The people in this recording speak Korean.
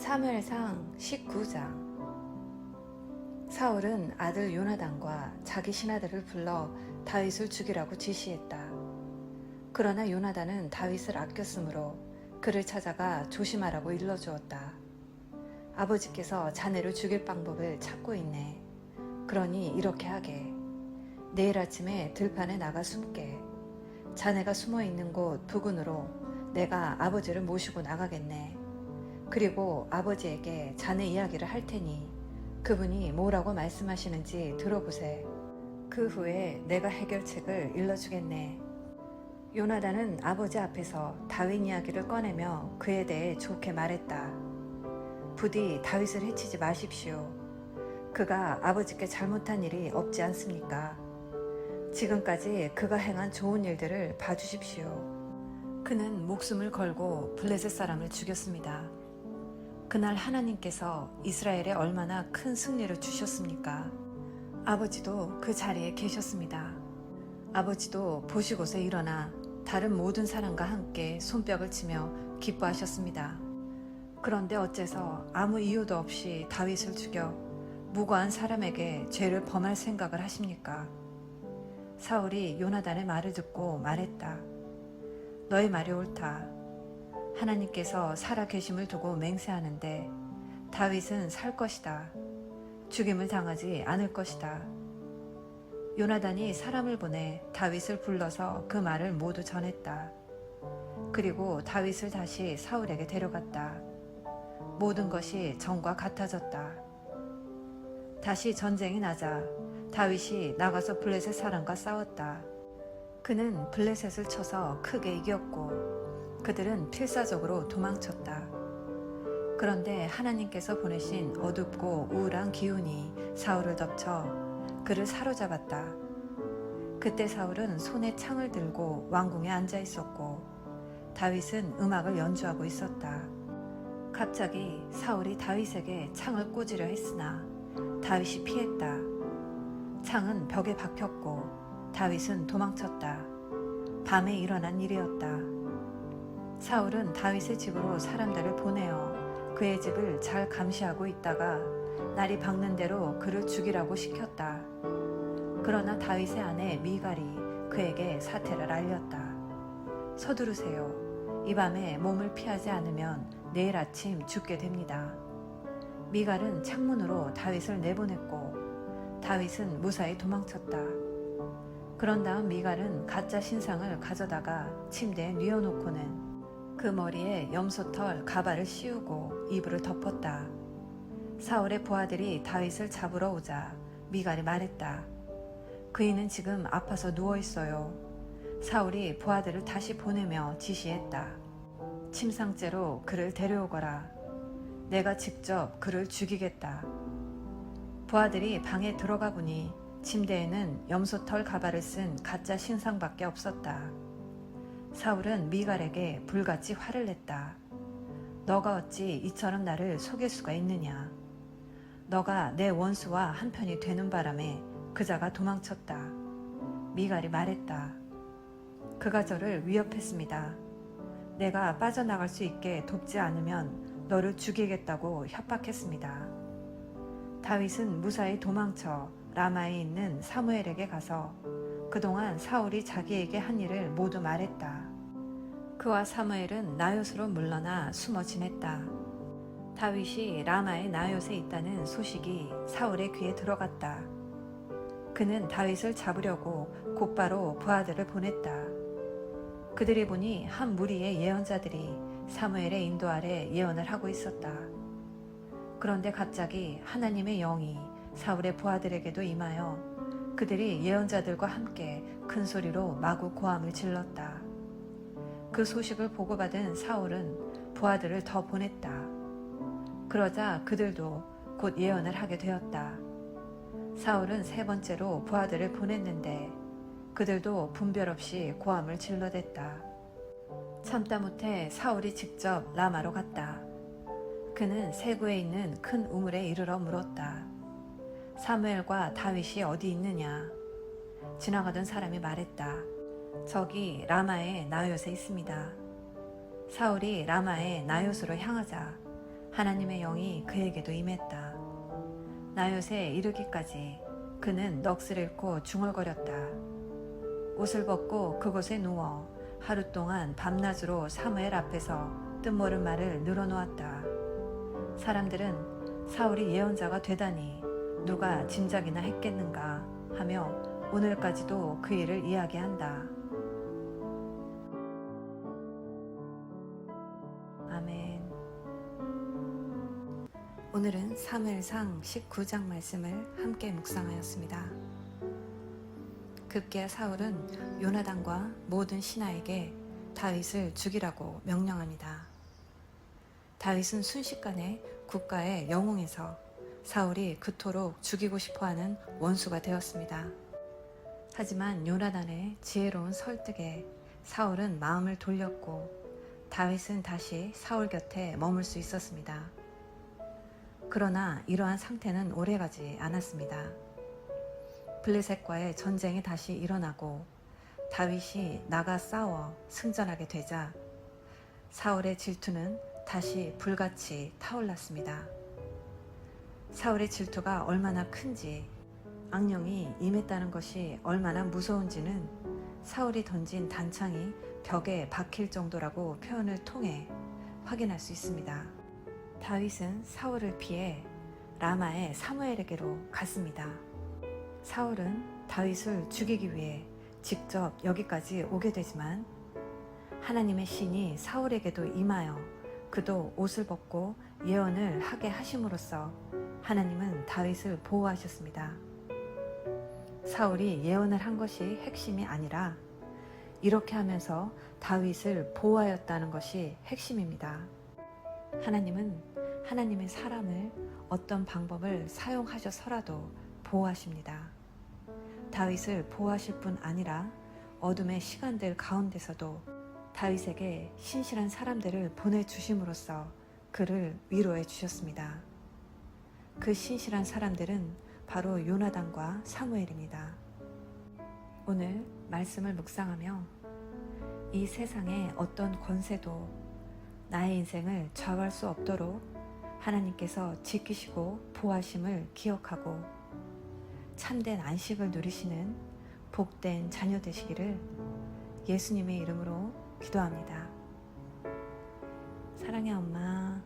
사무엘상 19장. 사울은 아들 요나단과 자기 신하들을 불러 다윗을 죽이라고 지시했다. 그러나 요나단은 다윗을 아꼈으므로 그를 찾아가 조심하라고 일러주었다. 아버지께서 자네를 죽일 방법을 찾고 있네. 그러니 이렇게 하게. 내일 아침에 들판에 나가 숨게. 자네가 숨어 있는 곳 부근으로 내가 아버지를 모시고 나가겠네. 그리고 아버지에게 자네 이야기를 할 테니 그분이 뭐라고 말씀하시는지 들어보세. 그 후에 내가 해결책을 일러주겠네. 요나단은 아버지 앞에서 다윗 이야기를 꺼내며 그에 대해 좋게 말했다. 부디 다윗을 해치지 마십시오. 그가 아버지께 잘못한 일이 없지 않습니까? 지금까지 그가 행한 좋은 일들을 봐주십시오. 그는 목숨을 걸고 블레셋 사람을 죽였습니다. 그날 하나님께서 이스라엘에 얼마나 큰 승리를 주셨습니까? 아버지도 그 자리에 계셨습니다. 아버지도 보시고서 일어나 다른 모든 사람과 함께 손뼉을 치며 기뻐하셨습니다. 그런데 어째서 아무 이유도 없이 다윗을 죽여 무고한 사람에게 죄를 범할 생각을 하십니까? 사울이 요나단의 말을 듣고 말했다. 너의 말이 옳다. 하나님께서 살아계심을 두고 맹세하는데 다윗은 살 것이다. 죽임을 당하지 않을 것이다. 요나단이 사람을 보내 다윗을 불러서 그 말을 모두 전했다. 그리고 다윗을 다시 사울에게 데려갔다. 모든 것이 전과 같아졌다. 다시 전쟁이 나자 다윗이 나가서 블레셋 사람과 싸웠다. 그는 블레셋을 쳐서 크게 이겼고 그들은 필사적으로 도망쳤다. 그런데 하나님께서 보내신 어둡고 우울한 기운이 사울을 덮쳐 그를 사로잡았다. 그때 사울은 손에 창을 들고 왕궁에 앉아 있었고 다윗은 음악을 연주하고 있었다. 갑자기 사울이 다윗에게 창을 꽂으려 했으나 다윗이 피했다. 창은 벽에 박혔고 다윗은 도망쳤다. 밤에 일어난 일이었다. 사울은 다윗의 집으로 사람들을 보내어 그의 집을 잘 감시하고 있다가 날이 밝는 대로 그를 죽이라고 시켰다. 그러나 다윗의 아내 미갈이 그에게 사태를 알렸다. 서두르세요. 이 밤에 몸을 피하지 않으면 내일 아침 죽게 됩니다. 미갈은 창문으로 다윗을 내보냈고 다윗은 무사히 도망쳤다. 그런 다음 미갈은 가짜 신상을 가져다가 침대에 뉘어놓고는 그 머리에 염소털 가발을 씌우고 이불을 덮었다. 사울의 부하들이 다윗을 잡으러 오자 미갈이 말했다. 그이는 지금 아파서 누워있어요. 사울이 부하들을 다시 보내며 지시했다. 침상째로 그를 데려오거라. 내가 직접 그를 죽이겠다. 부하들이 방에 들어가 보니 침대에는 염소털 가발을 쓴 가짜 신상밖에 없었다. 사울은 미갈에게 불같이 화를 냈다. 너가 어찌 이처럼 나를 속일 수가 있느냐. 너가 내 원수와 한편이 되는 바람에 그자가 도망쳤다. 미갈이 말했다. 그가 저를 위협했습니다. 내가 빠져나갈 수 있게 돕지 않으면 너를 죽이겠다고 협박했습니다. 다윗은 무사히 도망쳐 라마에 있는 사무엘에게 가서 그동안 사울이 자기에게 한 일을 모두 말했다. 그와 사무엘은 나요스로 물러나 숨어 지냈다. 다윗이 라마의 나요스에 있다는 소식이 사울의 귀에 들어갔다. 그는 다윗을 잡으려고 곧바로 부하들을 보냈다. 그들이 보니 한 무리의 예언자들이 사무엘의 인도 아래 예언을 하고 있었다. 그런데 갑자기 하나님의 영이 사울의 부하들에게도 임하여 그들이 예언자들과 함께 큰 소리로 마구 고함을 질렀다. 그 소식을 보고받은 사울은 부하들을 더 보냈다. 그러자 그들도 곧 예언을 하게 되었다. 사울은 세 번째로 부하들을 보냈는데 그들도 분별 없이 고함을 질러댔다. 참다 못해 사울이 직접 라마로 갔다. 그는 세구에 있는 큰 우물에 이르러 물었다. 사무엘과 다윗이 어디 있느냐? 지나가던 사람이 말했다. 저기 라마의 나요스에 있습니다. 사울이 라마의 나요스로 향하자 하나님의 영이 그에게도 임했다. 나요새 이르기까지 그는 넋을 잃고 중얼거렸다. 옷을 벗고 그곳에 누워 하루 동안 밤낮으로 사무엘 앞에서 뜻모른 말을 늘어놓았다. 사람들은 사울이 예언자가 되다니 누가 짐작이나 했겠는가 하며 오늘까지도 그 일을 이야기한다. 아멘. 오늘은 사무엘상 19장 말씀을 함께 묵상하였습니다. 급기야 사울은 요나단과 모든 신하에게 다윗을 죽이라고 명령합니다. 다윗은 순식간에 국가의 영웅에서 사울이 그토록 죽이고 싶어하는 원수가 되었습니다. 하지만 요나단의 지혜로운 설득에 사울은 마음을 돌렸고 다윗은 다시 사울 곁에 머물 수 있었습니다. 그러나 이러한 상태는 오래가지 않았습니다. 블레셋과의 전쟁이 다시 일어나고 다윗이 나가 싸워 승전하게 되자 사울의 질투는 다시 불같이 타올랐습니다. 사울의 질투가 얼마나 큰지, 악령이 임했다는 것이 얼마나 무서운지는 사울이 던진 단창이 벽에 박힐 정도라고 표현을 통해 확인할 수 있습니다. 다윗은 사울을 피해 라마의 사무엘에게로 갔습니다. 사울은 다윗을 죽이기 위해 직접 여기까지 오게 되지만 하나님의 신이 사울에게도 임하여 그도 옷을 벗고 예언을 하게 하심으로써 하나님은 다윗을 보호하셨습니다. 사울이 예언을 한 것이 핵심이 아니라 이렇게 하면서 다윗을 보호하였다는 것이 핵심입니다. 하나님은 하나님의 사람을 어떤 방법을 사용하셔서라도 보호하십니다. 다윗을 보호하실 뿐 아니라 어둠의 시간들 가운데서도 다윗에게 신실한 사람들을 보내주심으로써 그를 위로해 주셨습니다. 그 신실한 사람들은 바로 요나단과 사무엘입니다. 오늘 말씀을 묵상하며 이 세상의 어떤 권세도 나의 인생을 좌우할 수 없도록 하나님께서 지키시고 보호하심을 기억하고 참된 안식을 누리시는 복된 자녀 되시기를 예수님의 이름으로 기도합니다. 사랑해 엄마.